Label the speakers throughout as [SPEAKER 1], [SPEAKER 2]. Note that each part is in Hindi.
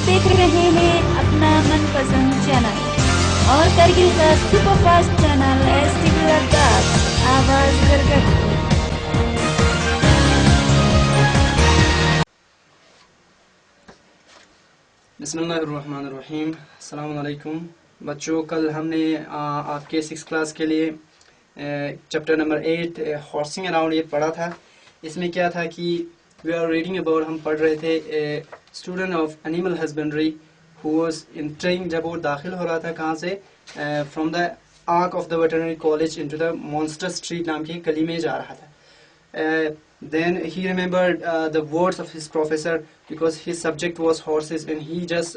[SPEAKER 1] देख रहे हैं अपना मनपसंद चैनल और करगिल का सुपरफास्ट चैनल STV लद्दाख, आवाज गरगट।
[SPEAKER 2] बिस्मिल्लाहिर्रहमानिर्रहीम। अस्सलाम वालेकुम बच्चों, कल हमने आपके 6 क्लास के लिए चैप्टर नंबर 8 हॉर्सिंग अराउंड ये पढ़ा था। इसमें क्या था कि वी आर रीडिंग अबाउट, हम पढ़ रहे थे student of animal husbandry who was entering, जब वो दाखिल हो रहा था कहाँ से, from the arc of the veterinary college into the monster street नाम की गली में जा रहा था। Then he remembered the words of his professor because his subject was horses, and he just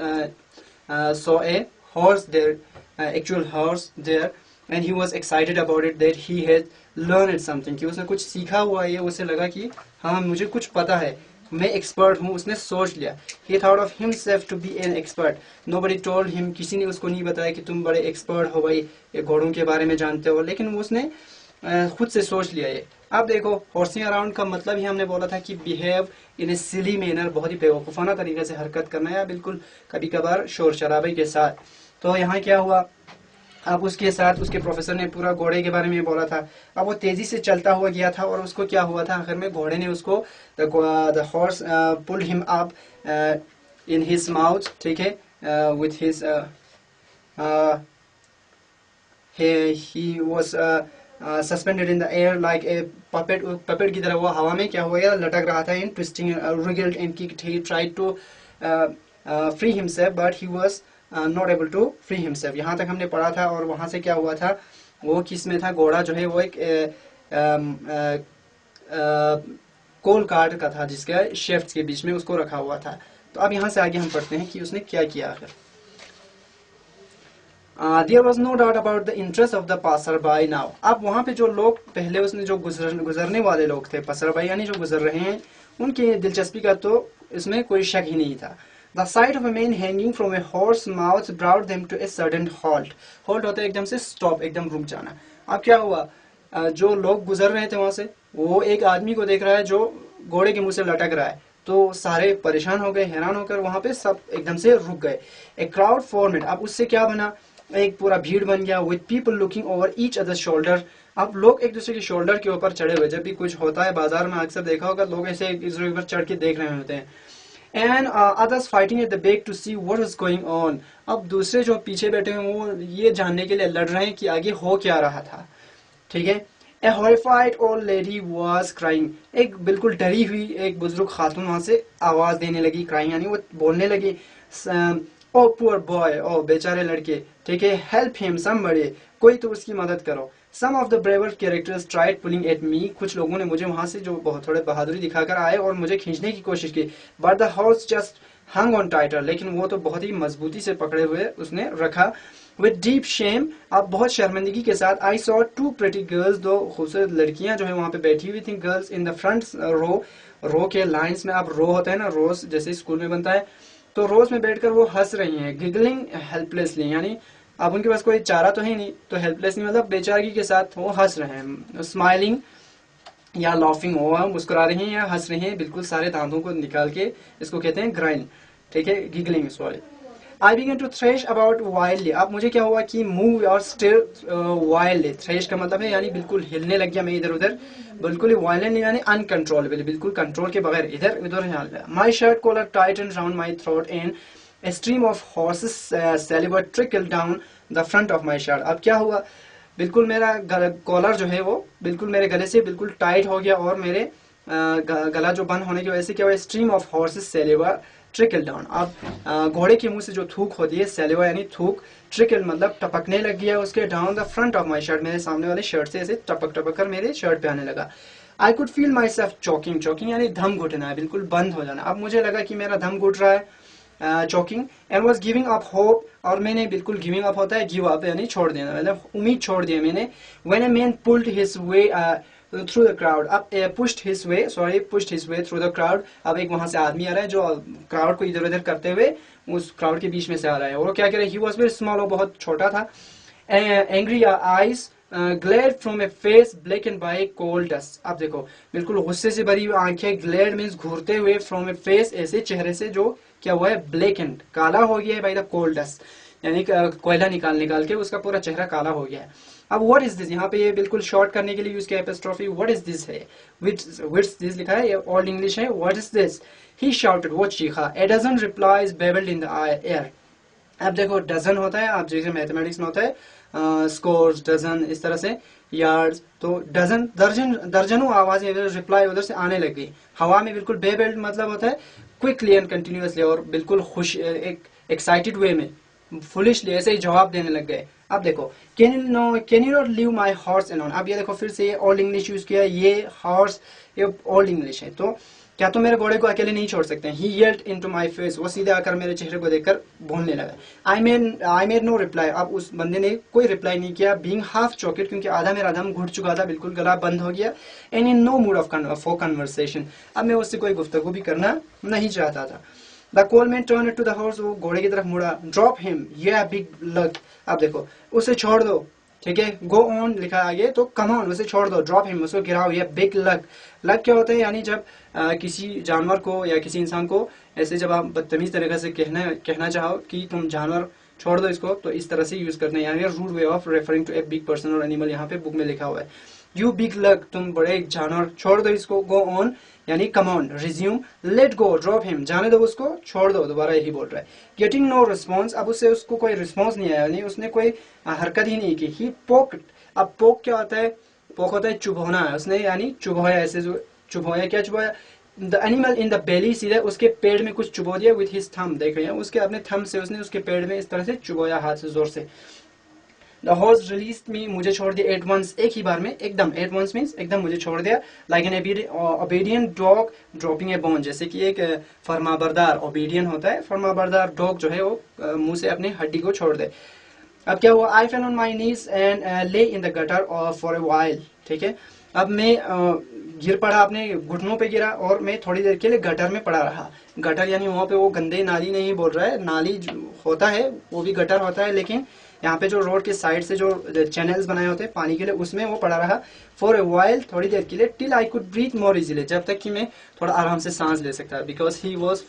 [SPEAKER 2] saw a horse there, actual horse there, and he was excited about it that he had learned something, कि उसने कुछ सीखा हुआ है, उसे लगा कि हाँ मुझे कुछ पता है, मैं एक्सपर्ट हूँ, उसने सोच लिया। He thought of himself to be an expert. Nobody told him, किसी ने उसको नहीं बताया कि तुम बड़े एक्सपर्ट हो भाई, ये घोड़ों के बारे में जानते हो, लेकिन उसने खुद से सोच लिया ये। अब देखो, हॉर्सिंग अराउंड का मतलब ही हमने बोला था कि behave in A silly manner, बहुत ही बेवकूफ़ाना तरीके से हरकत करना या बिल्कुल कभी कभार शोर शराबे के साथ। तो यहाँ क्या हुआ, अब उसके साथ उसके प्रोफेसर ने पूरा घोड़े के बारे में बोला था। अब वो तेजी से चलता हुआ गया था और उसको क्या हुआ था, आखिर में घोड़े ने उसको the horse pulled him up in his mouth, ठीक है, with his he was suspended in the air like a puppet, puppet की तरह वो हवा में क्या हो गया, लटक रहा था। In twisting wriggled and kicked, he tried to free himself but he was not able to free himself. यहाँ तक हमने पढ़ा था। और वहाँ से क्या हुआ था, वो किस में था, घोड़ा जो है वो एक कोल कार्ड का था जिसका शेफ्ट के बीच में उसको रखा हुआ था। तो अब यहाँ से आगे हम पढ़ते हैं कि उसने क्या किया आखिर। There was no doubt about the interest of the passerby now. अब वहाँ पे जो लोग पहले उसने जो गुजरने वाले लोग थे, passerby यानी जो गुजर रहे हैं, उनकी दिलचस्पी का तो इसमें कोई शक ही नहीं था। The sight of a man hanging from a horse mouth brought them to a sudden halt. Halt होता है एकदम से stop, एकदम रुक जाना। अब क्या हुआ, जो लोग गुजर रहे थे वहाँ से, वो एक आदमी को देख रहा है जो घोड़े के मुंह से लटक रहा है। तो सारे परेशान हो गए, हैरान होकर वहाँ पे सब एकदम से रुक गए। A crowd formed. अब उससे क्या बना, एक पूरा भीड़ बन गया। With people looking over each other shoulder, अब लोग एक दूसरे के शोल्डर के ऊपर चढ़े हुए। जब भी कुछ होता है बाजार में अक्सर देखा होगा, लोग ऐसे एक दूसरे के ऊपर चढ़ के देख रहे होते हैं। And others fighting at the back to see what is going on, अब दूसरे जो पीछे बैठे हैं वो ये जानने के लिए लड़ रहे हैं कि आगे हो क्या रहा था, ठीक है। A horrified old lady was crying, एक बिल्कुल डरी हुई एक बुजुर्ग खातून वहां से आवाज देने लगी, क्राइंग यानी वो बोलने लगी, ओ पुअर बॉय, ओ बेचारे लड़के, ठीक है, हेल्प हिम समबडी, कोई तो उसकी मदद करो। Some of the braver characters tried pulling at me, कुछ लोगों ने मुझे वहां से जो बहुत थोड़े बहादुरी दिखाकर आए और मुझे खींचने की कोशिश की। But the horse just hung on tighter, लेकिन वो तो बहुत ही मजबूती से पकड़े हुए उसने रखा। विद डीप शेम, अब बहुत शर्मिंदगी के साथ, I saw two pretty girls, दो खूबसूरत लड़कियां जो है वहां पे बैठी हुई थी, girls in the front row के लाइन्स में। अब रो होता है ना, रोज जैसे स्कूल में बनता है, तो रोज में बैठकर वो हंस रही हैं, गिगलिंग हेल्पलेसली, यानी अब उनके पास कोई चारा तो है नहीं, तो हेल्पलेसली मतलब बेचारगी के साथ वो हंस रहे हैं। स्माइलिंग या लाफिंग, वो मुस्कुरा रही हैं या हंस रही हैं, बिल्कुल सारे दांतों को निकाल के, इसको कहते हैं ग्राइंड, ठीक है, giggling, sorry. I began to thresh about wildly, अब मुझे क्या हुआ कि मूव और स्टिर वाइल्डली, थ्रेश का मतलब है यानी बिल्कुल हिलने लग गया मैं इधर उधर, बिल्कुल ही वायलेंट यानी अनकंट्रोलेबल, बिल्कुल कंट्रोल के बगैर इधर उधर हिल गया। My shirt collar tighten round my throat and a stream of horses saliva trickled down the front of my shirt. अब क्या हुआ, बिल्कुल मेरा कॉलर जो है वो बिल्कुल मेरे गले से बिल्कुल टाइट हो गया और मेरे गला जो बंद होने की वजह से क्या हुआ, stream of horse's saliva trickle down, अब घोड़े के मुंह से जो थूक होती है, सैलिवा यानी थूक, ट्रिकल मतलब टपकने लग गया उसके, down the front of my shirt, मेरे सामने वाले शर्ट से ऐसे टपक टपक कर मेरे शर्ट पे आने लगा। I could feel my self choking, choking यानी दम घुटना है, बिल्कुल बंद हो जाना। अब मुझे लगा कि मेरा दम घुट रहा है, choking, and was giving up hope, और मैंने बिल्कुल गिविंग अप होता है गिव अप यानी छोड़ देना, मतलब उम्मीद छोड़ दी मैंने। When a man pulled his way through the crowd, अब pushed his way through the crowd, अब एक वहां से आदमी आ रहा है जो क्राउड को इधर उधर करते हुए उस क्राउड के बीच में से आ रहा है, और क्या कह रहा है, ही वाज वेरी स्मॉल, वो बहुत छोटा था। Angry eyes glared from a face black and by coal dust. अब देखो बिल्कुल गुस्से से भरी हुई आंखें, ग्लेड मीन्स घूरते हुए, फ्रॉम ए फेस ऐसे चेहरे से जो क्या हुआ है ब्लैक एंड काला हो गया है बाय द कोल्ड डस्ट, यानी कोयला निकाल निकाल के उसका पूरा चेहरा काला हो गया है। अब व्हाट इज दिस, यहाँ पे ये बिल्कुल शॉर्ट करने के लिए यूज किया एपिस्ट्रोफी, व्हाट इज दिस है, व्हिच दिस लिखा है, ये ओल्ड इंग्लिश है, what is this, he shouted, वो चीखा, a dozen replies babbled in the air. अब देखो डजन होता है, आप जैसे मैथमेटिक्स में होता है स्कोर्स, डजन, इस तरह से यार्ड्स, तो डजन दर्जनों आवाजें रिप्लाई उधर से आने लग गई हवा में, बिल्कुल बेबल्ड मतलब होता है क्विकली एंड कंटिन्यूअसली, और बिल्कुल खुश एक एक्साइटेड वे में, फुलिशली ऐसे ही जवाब देने लग गए। अब देखो can you not leave my horse alone. अब ये देखो फिर से ये ओल्ड इंग्लिश यूज किया, ये हॉर्स ये ओल्ड इंग्लिश है, तो क्या तुम मेरे घोड़े को अकेले नहीं छोड़ सकते। ही येल्ड इनटू माय फेस, वो सीधे आकर मेरे चेहरे को देखकर बोलने लगा। आई मेड नो रिप्लाई, अब उस बंदे ने कोई रिप्लाई नहीं किया, बीइंग हाफ चोकेड, क्योंकि आधा मेरा दम घुट चुका था, बिल्कुल गला बंद हो गया, and in no mood for conversation, अब मैं उससे कोई गुफ्तगू भी करना नहीं चाहता था। The coalman turn to the horse, वो घोड़े की तरफ मुड़ा, ड्रॉप हिम ये बिग लक। अब देखो उसे छोड़ दो, ठीक है, गो ऑन लिखा आगे, तो कम ऑन उसे छोड़ दो, ड्रॉप हिम उसको गिराओ, ये बिग लक। लक क्या होता है, यानी जब किसी जानवर को या किसी इंसान को ऐसे जब आप बदतमीज तरीके से कहना चाहो कि तुम जानवर छोड़ दो इसको, तो इस तरह से यूज करते हैं, यानी rude way of referring to a big person और एनिमल, यहाँ पे बुक में लिखा हुआ है। यू बिग लक, तुम बड़े जानवर, छोड़ दो इसको, गो ऑन यानी come on, resume, let go, drop him, जाने दो उसको, छोड़ दो, दोबारा यही बोल रहा है। गेटिंग नो रिस्पॉन्स, अब उससे उसको कोई रिस्पॉन्स नहीं आया, यानी उसने कोई हरकत ही नहीं की। ही पोक, अब पोक क्या होता है, पोक होता है चुभोना, उसने यानी चुभोया, ऐसे जो चुभोया, क्या चुभोया, the animal in the belly, सीधे उसके पेड़ में कुछ चुभो दिया, विथ हिज थंब, देख रहे हैं उसके अपने थंब से उसने उसके पेड़ में इस तरह से चुभोया, हाथ से जोर से। द हॉर्स रिलीज मी, मुझे छोड़ दिया, एट वंस, एक ही बार में, एकदम, एट वंस मीन्स एकदम मुझे छोड़ दिया, like an obedient dog dropping A bone, जैसे कि एक फरमाबरदार, ओबीडियंट होता है फरमाबरदार, डॉग जो है वो मुंह से अपनी हड्डी को छोड़ दे। अब क्या हुआ, I fell on my knees and lay in the gutter for a while, ठीक है, अब मैं गिर पड़ा, अपने घुटनों पे गिरा और मैं थोड़ी देर के लिए गटर में पड़ा रहा। गटर यानी वहाँ पे वो गंदे नाली नहीं बोल रहा है, नाली होता है वो भी गटर होता है, लेकिन यहाँ पे जो रोड के साइड से जो चैनल्स बनाए होते हैं पानी के लिए, उसमें वो पड़ा रहा फॉर ए वाइल, थोड़ी देर के लिए, till I could breathe more easily, जब तक कि मैं थोड़ा आराम से सांस ले सकता, बिकॉज ही वॉज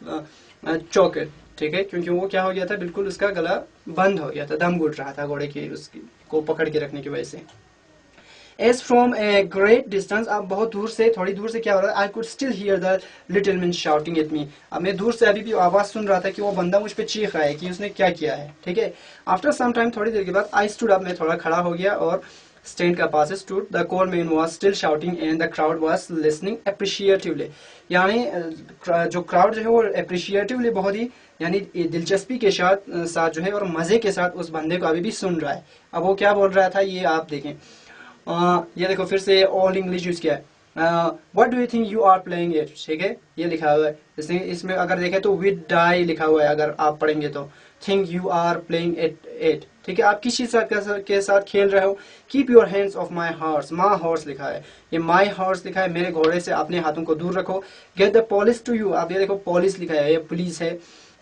[SPEAKER 2] चोकेड, ठीक है, क्योंकि वो क्या हो गया था, बिल्कुल उसका गला बंद हो गया था, दम घुट रहा था घोड़े की उसकी को पकड़ के रखने की वजह से। As from a great distance, अब बहुत दूर से, थोड़ी दूर से क्या हो रहा है, I could still here the little man shouting at me, अब मैं दूर से अभी भी आवाज सुन रहा था कि वो बंदा मुझ पे चीख रहा है कि उसने क्या किया है, ठीक है। आफ्टर सम टाइम, थोड़ी देर के बाद, आई स्टूड अप, मैं थोड़ा खड़ा हो गया और स्टैंड का पास stood, the coalman was still shouting and the crowd was listening appreciatively, यानी जो क्राउड जो है वो एप्रिशिएटिवली, बहुत ही यानी दिलचस्पी के साथ जो है और मजे के साथ उस बंदे को अभी भी सुन रहा है। अब वो क्या बोल रहा था ये आप देखें, ये देखो फिर से ओल्ड इंग्लिश यूज किया है, what do you think you are playing it, ठीक है, ये लिखा हुआ है, इसमें अगर देखें तो विद डाई लिखा हुआ है, अगर आप पढ़ेंगे तो think you are playing it, ठीक है, आप किस चीज के साथ खेल रहे हो। Keep your hands of my horse, my horse लिखा है, ये माई हॉर्स लिखा है, मेरे घोड़े से अपने हाथों को दूर रखो। Get the police to you, आप ये देखो पुलिस लिखा है, ये पुलिस है,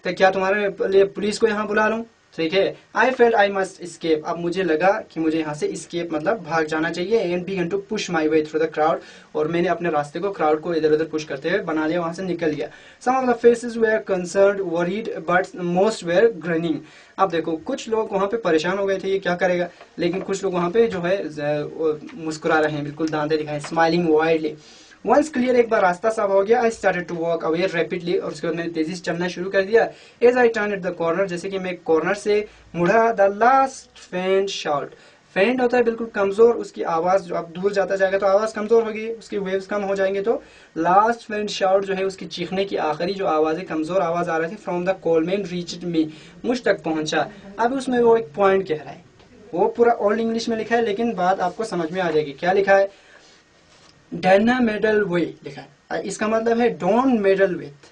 [SPEAKER 2] तो क्या तुम्हारे लिए पुलिस को यहाँ बुला लूं, ठीक है। I felt I must escape, अब मुझे लगा कि मुझे यहाँ से एस्केप मतलब भाग जाना चाहिए, and began to push my way through the crowd, और मैंने अपने रास्ते को क्राउड को इधर उधर पुश करते हुए बना लिया, वहां से निकल गया। Some of the faces were concerned, worried, but most were grinning, अब देखो कुछ लोग वहां पे परेशान हो गए थे ये क्या करेगा, लेकिन कुछ लोग वहां पे जो है मुस्कुरा रहे हैं, बिल्कुल दांते दिखाए, स्माइलिंग वाइडली। वंस क्लियर, एक बार रास्ता साफ हो गया, I started to walk away rapidly, और उसके बाद मैंने तेजी से चलना शुरू कर दिया। As I turn at the corner, जैसे कि मैं कॉर्नर से मुड़ा, द लास्ट फेंट शाउट, फेंट होता है बिल्कुल कमजोर, उसकी आवाज जो अब दूर जाता जाएगा तो आवाज कमजोर होगी, उसकी वेव्स कम हो जाएंगे, तो लास्ट फेंट शाउट जो है उसकी चीखने की आखिरी जो आवाज है, कमजोर आवाज आ रही थी, फ्रॉम द कोलमैन रीच्ड मी, मुझ तक पहुंचा। अब उसमें वो एक पॉइंट कह रहा है, वो पूरा ओल्ड इंग्लिश में लिखा है, लेकिन बात आपको समझ में आ जाएगी, क्या लिखा है, डैना मेडल वे लिखा है, इसका मतलब है don't meddle with,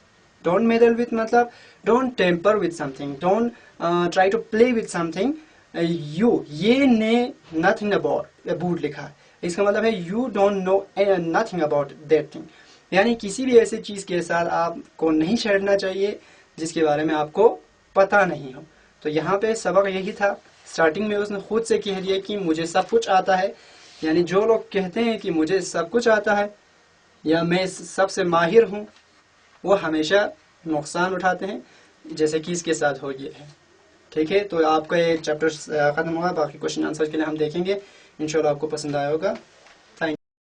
[SPEAKER 2] don't meddle with मतलब don't tamper with something, don't try to play with something, you ये ने नथिंग अबाउट लिखा है, इसका मतलब है you don't know nothing about that thing, यानी किसी भी ऐसी चीज के साथ आपको नहीं छेड़ना चाहिए जिसके बारे में आपको पता नहीं हो। तो यहाँ पे सबक यही था, स्टार्टिंग में उसने खुद से कह दिया कि मुझे सब कुछ आता है। यानी जो लोग कहते हैं कि मुझे सब कुछ आता है या मैं सबसे माहिर हूँ, वो हमेशा नुकसान उठाते हैं, जैसे कि इसके साथ हो गया है। ठीक है, तो आपका ये चैप्टर ख़त्म हुआ। बाकी क्वेश्चन आंसर के लिए हम देखेंगे, इंशाल्लाह आपको पसंद आया होगा।